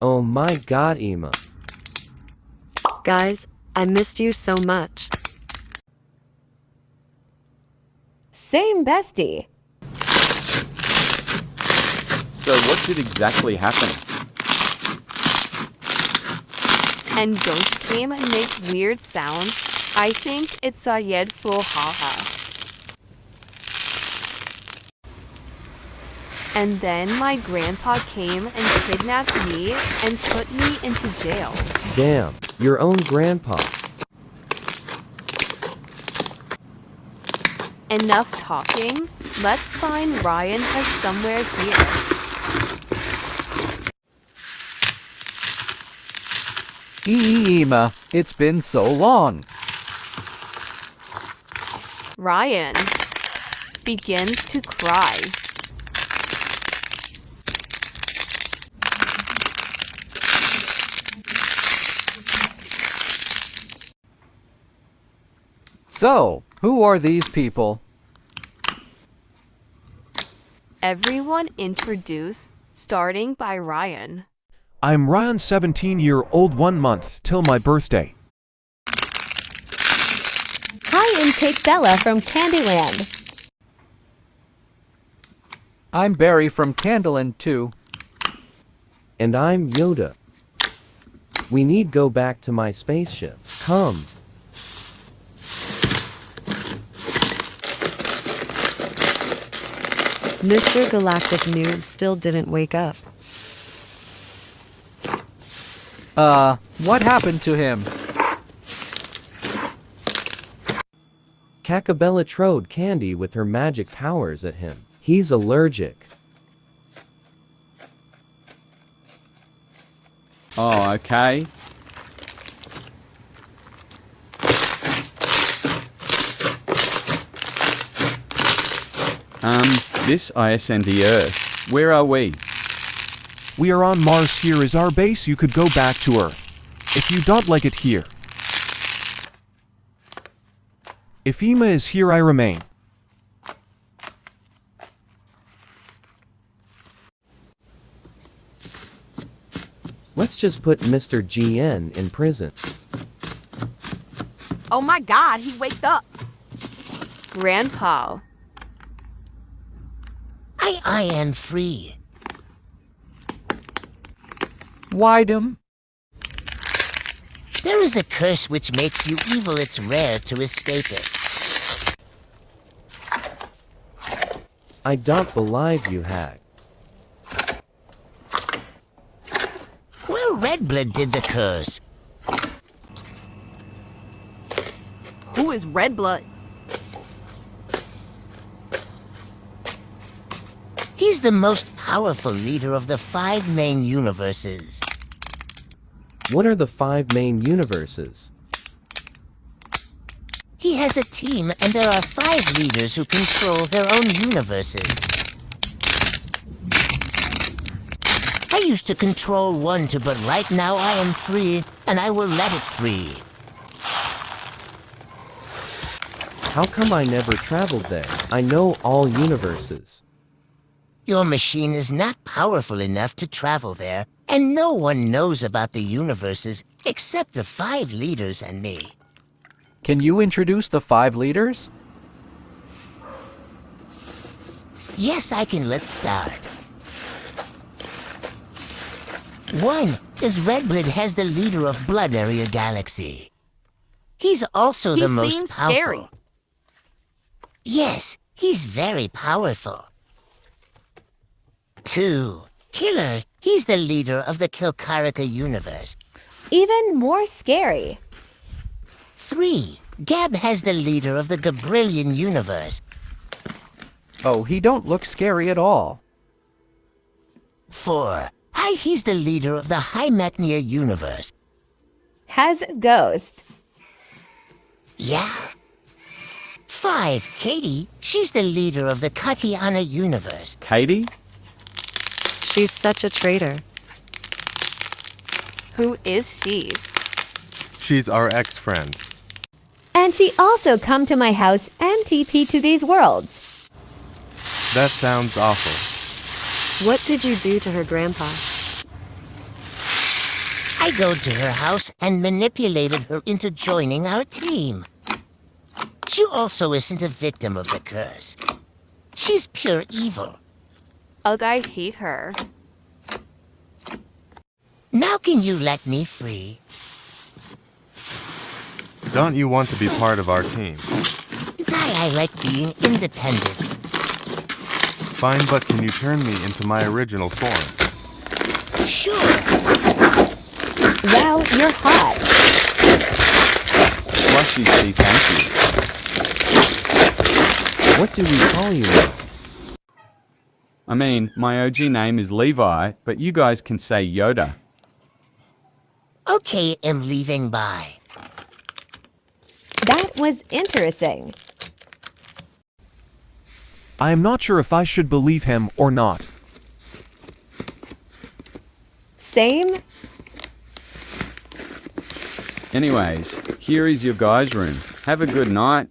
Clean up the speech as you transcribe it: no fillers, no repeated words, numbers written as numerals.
Oh my god, Emma. Guys, I missed you so much. Same, bestie. So what did exactly happen? And Ghost came and makes weird sounds. I think it's a yed full haha. And then my grandpa came and kidnapped me and put me into jail. Damn, your own grandpa. Enough talking. Let's find Ryan has somewhere here. Emma, it's been so long. Ryan begins to cry. So, who are these people? Everyone introduce, starting by Ryan. I'm Ryan, 17-year-old, 1 month till my birthday. Hi, and take Bella from Candyland. I'm Barry from Candyland too. And I'm Yoda. We need go back to my spaceship. Come. Mr. Galactic Noob still didn't wake up. What happened to him? Cacabella throwed candy with her magic powers at him. He's allergic. Oh, okay. This ISND Earth. Where are we? We are on Mars. Here is our base. You could go back to Earth. If you don't like it here. If Emma is here, I remain. Let's just put Mr. GN in prison. Oh my god, he waked up. Grandpa. I am free. Wydom? There is a curse which makes you evil. It's rare to escape it. I don't believe you hag. Well, Redblood did the curse. Who is Redblood? He's the most powerful leader of the 5 main universes. What are the 5 main universes? He has a team, and there are 5 leaders who control their own universes. I used to control one too, but right now I am free, and I will let it free. How come I never traveled there? I know all universes. Your machine is not powerful enough to travel there, and no one knows about the universes except the 5 leaders and me. Can you introduce the 5 leaders? Yes, I can. Let's start. 1 is Redblood, has the leader of Blood Area Galaxy. He's also the most seems powerful. scary. Yes, he's very powerful. 2, Killer. He's the leader of the Kilkarika universe. Even more scary. 3, Gab has the leader of the Gabrielian universe. Oh, he don't look scary at all. 4, Hi, he's the leader of the Hymachnia universe. Has Ghost. Yeah. 5, Katie. She's the leader of the Katiana universe. Katie? She's such a traitor. Who is she? She's our ex-friend. And she also come to my house and TP to these worlds. That sounds awful. What did you do to her grandpa? I go to her house and manipulated her into joining our team. She also isn't a victim of the curse. She's pure evil. Ugh, I hate her. Now can you let me free? Don't you want to be part of our team? I like being independent. Fine, but can you turn me into my original form? Sure. Wow, you're hot. Flushy tea, thank you. What do we call you now? I mean, my OG name is Levi, but you guys can say Yoda. Okay, am leaving by. That was interesting. I am not sure if I should believe him or not. Same? Anyways, here is your guys' room. Have a good night.